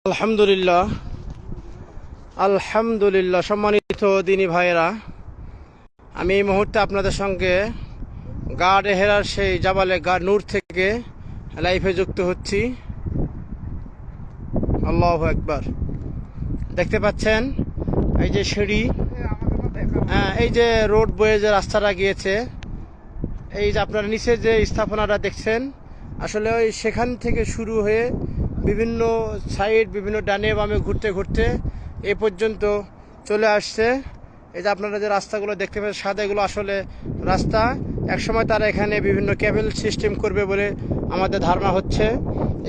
আলহামদুলিল্লাহ আলহামদুলিল্লাহ সম্মানিত দিনী ভাইয়েরা, আমি এই মুহূর্তে আপনাদের সঙ্গে গাড় এহেরার সেই জাবালে নূর থেকে লাইভে যুক্ত হচ্ছি। আল্লাহু আকবার। দেখতে পাচ্ছেন এই যে সিঁড়ি, এই যে রোড বয়ে যে রাস্তাটা গিয়েছে, এই যে আপনারা নিচে যে স্থাপনাটা দেখছেন, আসলে ওই সেখান থেকে শুরু হয়ে বিভিন্ন সাইড, বিভিন্ন ডানে বামে ঘুরতে ঘুরতে এ পর্যন্ত চলে আসছে। এই যে আপনারা যে রাস্তাগুলো দেখতে পাচ্ছেন সাদা, এগুলো আসলে রাস্তা। একসময় তারা এখানে বিভিন্ন কেবল সিস্টেম করবে বলে আমাদের ধারণা হচ্ছে।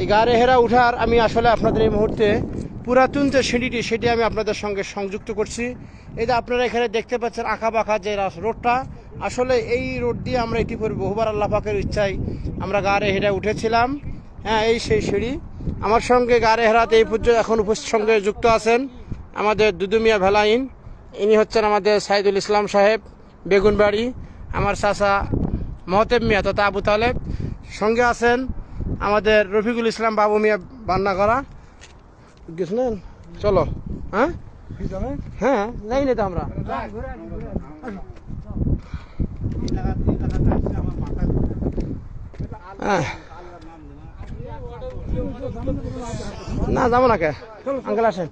এই গাড়ে হেরা উঠার আমি আসলে আপনাদের এই মুহূর্তে পুরাতন যে সিঁড়িটি, সেটি আমি আপনাদের সঙ্গে সংযুক্ত করছি। এই যে আপনারা এখানে দেখতে পাচ্ছেন আঁকা বাঁকা যে রোডটা, আসলে এই রোড দিয়ে আমরা ইতিপূর্বে বহুবার আল্লাহ পাকের ইচ্ছায় আমরা গাড়ে হেরা উঠেছিলাম। এই সেই সিঁড়ি। আমার সঙ্গে গাড়ে হেরাতে এই পর্যন্ত এখন সঙ্গে যুক্ত আছেন আমাদের দুদুমিয়া ভেলাইন। ইনি হচ্ছেন আমাদের সাইদুল ইসলাম সাহেব বেগুনবাড়ি, আমার চাচা মহতেব মিয়া তথা আবু তালেব। সঙ্গে আছেন আমাদের রফিকুল ইসলাম বাবু মিয়া বান্না করা। গেছিলেন? চলো। হ্যাঁ যাই না তো আমরা। না যাবো না কে, আঙ্কেল আসেন।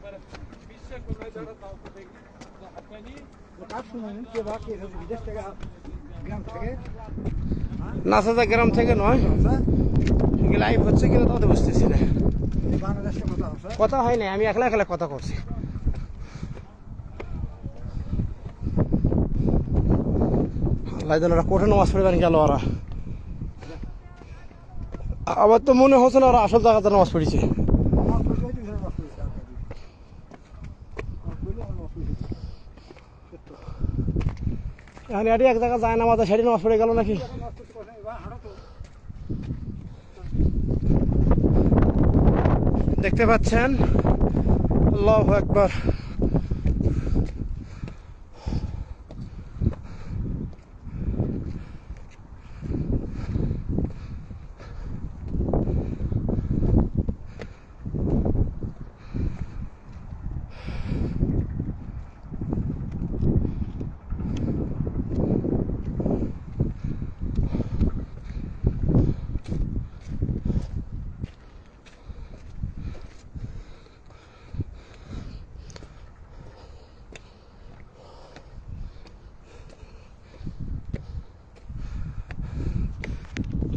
নাসাদা গ্রাম থেকে নয়, লাইভ হচ্ছে কিনা তাতে বুঝতেছি না। কথা হয় না, আমি একলা একলা কথা করছি। আল্লাহ কোঠে নামাজ পড়ে গেল ওরা। আবার তো মনে হচ্ছে না ওরা আসল জায়গাতে নামাজ পড়েছে। এখন এটি এক জায়গায় যায় নামাজ, সেটি নামাজ পড়ে গেল নাকি? দেখতে পাচ্ছেন, আল্লাহু আকবার।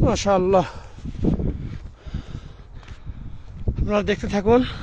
মাশাআল্লাহ, আপনারা দেখতে থাকুন।